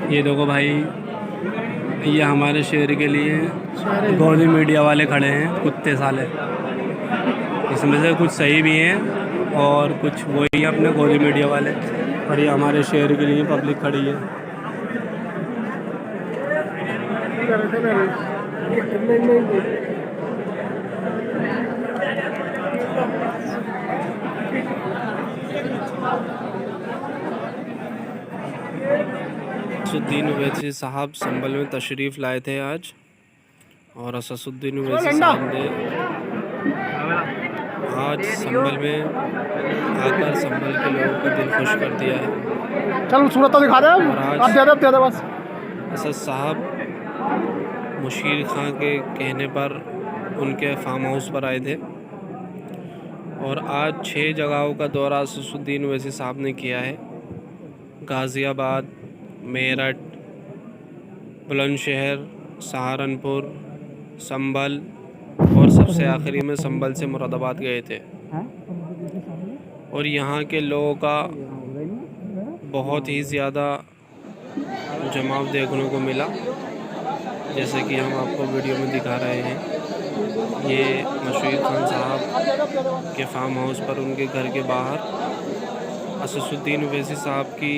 ये देखो भाई, ये हमारे शहर के लिए गोदी मीडिया वाले खड़े हैं, कुत्ते साले। इसमें से कुछ सही भी हैं और कुछ वही हैं अपने गोदी मीडिया वाले। और ये हमारे शहर के लिए पब्लिक खड़ी है। असदुद्दीन ओवैसी साहब संभल में तशरीफ़ लाए थे आज, और असदुद्दीन ओवैसी साहब ने आज संभल में आकर संभल के लोगों का दिल खुश कर दिया है। चल सूरत तो दिखा दे, और आज अब दे दे बस। असद साहब मुशीर खां के कहने पर उनके फार्म हाउस पर आए थे, और आज 6 जगहों का दौरा असदुद्दीन ओवैसी साहब ने किया है। गाज़ियाबाद, मेरठ, बुलंदशहर, सहारनपुर, संभल, और सबसे आखिरी में संभल से मुरादाबाद गए थे। और यहाँ के लोगों का बहुत ही ज़्यादा जमाव देखने को मिला, जैसे कि हम आपको वीडियो में दिखा रहे हैं। ये मुशीर खान साहब के फार्म हाउस पर उनके घर के बाहर असदुद्दीन ओवैसी साहब की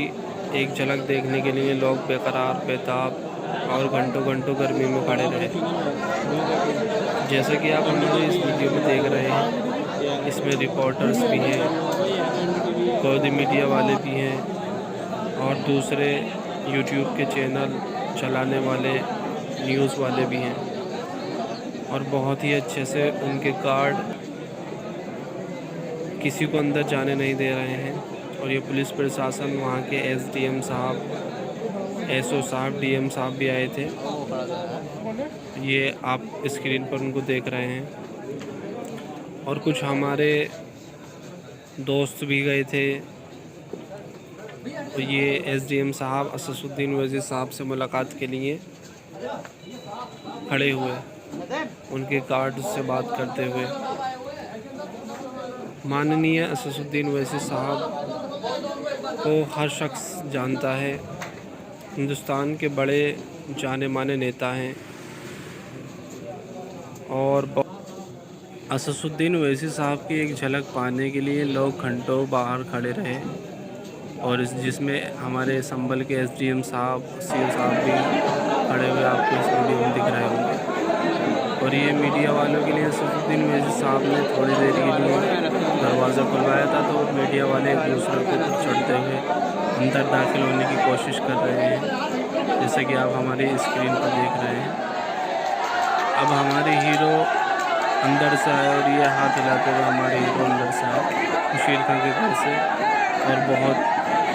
एक झलक देखने के लिए लोग बेकरार, बेताब और घंटों घंटों गर्मी में खड़े रहे। जैसे कि आप हमारे इस वीडियो में देख रहे हैं, इसमें रिपोर्टर्स भी हैं, गोदी मीडिया वाले भी हैं, और दूसरे यूट्यूब के चैनल चलाने वाले न्यूज़ वाले भी हैं। और बहुत ही अच्छे से उनके गार्ड किसी को अंदर जाने नहीं दे रहे हैं। और ये पुलिस प्रशासन, वहाँ के एसडीएम साहब, एसओ साहब, डीएम साहब भी आए थे। ये आप स्क्रीन पर उनको देख रहे हैं। और कुछ हमारे दोस्त भी गए थे। तो ये एसडीएम साहब असदुद्दीन ओवैसी साहब से मुलाकात के लिए खड़े हुए, उनके गार्ड से बात करते हुए। माननीय असदुद्दीन ओवैसी साहब को हर शख्स जानता है, हिंदुस्तान के बड़े जाने माने नेता हैं। और असदुद्दीन ओवैसी साहब की एक झलक पाने के लिए लोग घंटों बाहर खड़े रहे, और जिसमें हमारे संभल के एसडीएम साहब, सीओ साहब भी खड़े हुए आपको इस वीडियो में दिख रहे होंगे। और ये मीडिया वालों के लिए असदुद्दीन ओवैसी साहब ने थोड़ी देर के लिए दरवाज़ा खुलवाया था, तो मीडिया वाले एक दूसरे के ऊपर चढ़ते हुए अंदर दाखिल होने की कोशिश कर रहे हैं, जैसे कि आप हमारी स्क्रीन पर देख रहे हैं। अब हमारे हीरो अंदर से आए, और ये हाथ हिलाते हुए हमारे हीरो अंदर से आए मुशीर खां के घर से, और बहुत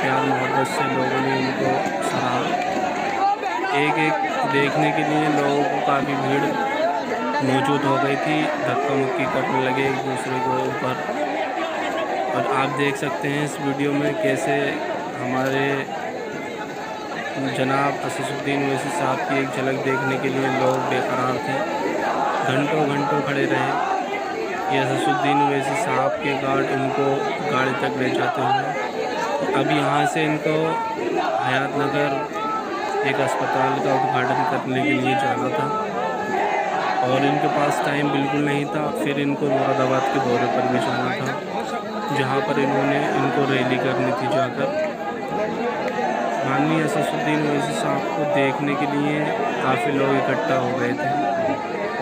प्यार मोहब्बत से लोगों ने इनको सराहा। एक एक देखने के लिए लोगों को काफ़ी भीड़ मौजूद हो गई थी, धक्का मुक्की करने लगे एक दूसरे के ऊपर। और आप देख सकते हैं इस वीडियो में कैसे हमारे जनाब असदुद्दीन ओवैसी साहब की एक झलक देखने के लिए लोग बेकरार थे, घंटों घंटों खड़े रहे। ये असदुद्दीन ओवैसी साहब के गार्ड इनको गाड़ी तक ले जाते हुए। अब यहाँ से इनको हयात नगर एक अस्पताल का उद्घाटन करने के लिए जाना था, और इनके पास टाइम बिल्कुल नहीं था। फिर इनको मुरादाबाद के दौरे पर भी जाना था, जहाँ पर इनको रैली करनी थी जाकर। माननीय असदुद्दीन ओवैसी साहब को देखने के लिए काफ़ी लोग इकट्ठा हो गए थे,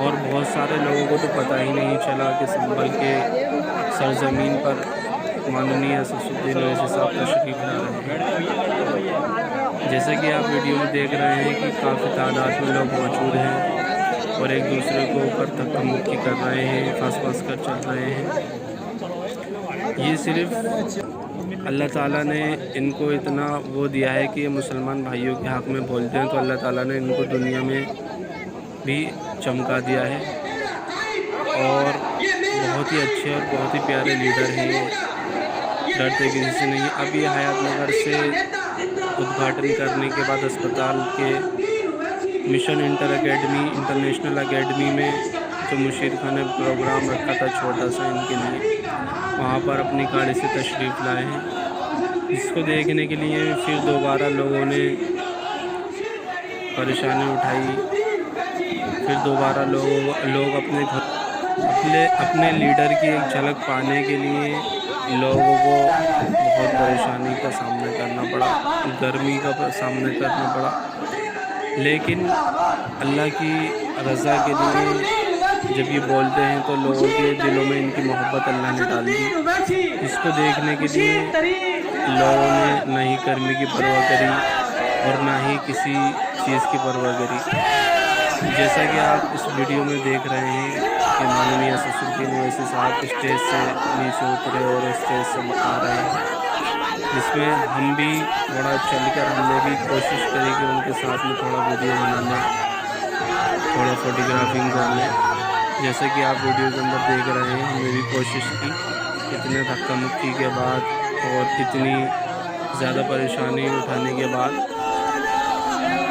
और बहुत सारे लोगों को तो पता ही नहीं चला कि संभल के सरजमीन पर माननीय असदुद्दीन ओवैसी साहब तशरीफ़ ला रहे हैं। जैसे कि आप वीडियो में देख रहे हैं कि काफ़ी तादाद में लोग मौजूद हैं, और एक दूसरे को ऊपर धक्का मुक्की कर रहे हैं, फंस कर चल रहे हैं। ये सिर्फ अल्लाह ताला ने इनको इतना वो दिया है कि ये मुसलमान भाइयों के हक़ में बोलते हैं, तो अल्लाह ताला ने इनको दुनिया में भी चमका दिया है। और बहुत ही अच्छे और बहुत ही प्यारे लीडर हैं ये, डरते किसी से नहीं। अभी हयात नगर से उद्घाटन करने के बाद अस्पताल के मिशन इंटरनेशनल अकेडमी में जो मुशीर खान ने प्रोग्राम रखा था छोटा सा इनके लिए, वहाँ पर अपनी गाड़ी से तशरीफ़ लाए हैं, जिसको देखने के लिए फिर दोबारा लोगों ने परेशानी उठाई। फिर दोबारा लोग अपने लीडर की एक झलक पाने के लिए लोगों को बहुत परेशानी का सामना करना पड़ा, गर्मी का सामना करना पड़ा। लेकिन अल्लाह की रज़ा के लिए जब ये बोलते हैं तो लोगों के दिलों में इनकी मोहब्बत अल्लाह ने डाल दी। इसको देखने के लिए लोगों ने न ही गर्मी की परवाह करी और ना ही किसी चीज़ की परवाह करी। जैसा कि आप इस वीडियो में देख रहे हैं कि माननीय असदुद्दीन ओवैसी साहब स्टेज से नीचे उतरे और स्टेज से आ रहे हैं, जिसमें हम भी थोड़ा चलकर हमने भी कोशिश करी कि उनके साथ में थोड़ा वीडियो बनाने, थोड़ा फोटोग्राफिंग करने। जैसा कि आप वीडियो के अंदर देख रहे हैं, हमने भी कोशिश की। इतने धक्का मुक्की के बाद और इतनी ज़्यादा परेशानी उठाने के बाद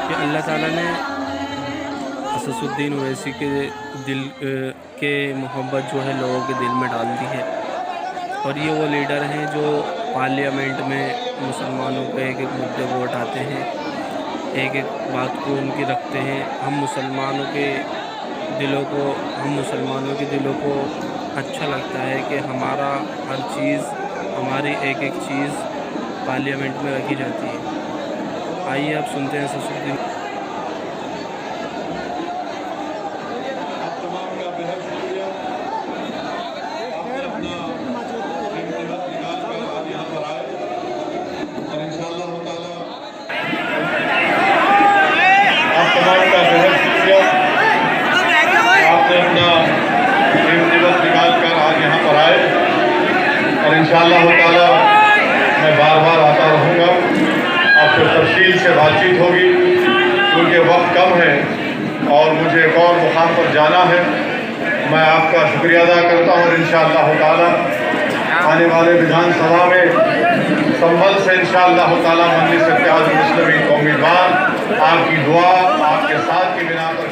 कि अल्लाह ताला ने असदुद्दीन ओवैसी के दिल के मोहब्बत जो है लोगों के दिल में डाल दी है। और ये वो लीडर हैं जो पार्लियामेंट में मुसलमानों के एक एक मुद्दे को उठाते हैं, एक एक बात को उनकी रखते हैं। हम मुसलमानों के दिलों को अच्छा लगता है कि हमारा हर चीज़, हमारी एक एक चीज़ पार्लियामेंट में रखी जाती है। आइए आप सुनते हैं असदुद्दीन। इंशाअल्लाह ताला मैं बार बार आता रहूँगा, आपसे तफसील से बातचीत होगी क्योंकि वक्त कम है और मुझे एक और मुकाम पर जाना है। मैं आपका शुक्रिया अदा करता हूँ। इंशाअल्लाह ताला आने वाले विधानसभा में संभल से इंशाअल्लाह ताला मजलिस इत्तेहाद मुस्लिमीन का उम्मीदवार आपकी दुआ, आपके साथ की बिना पर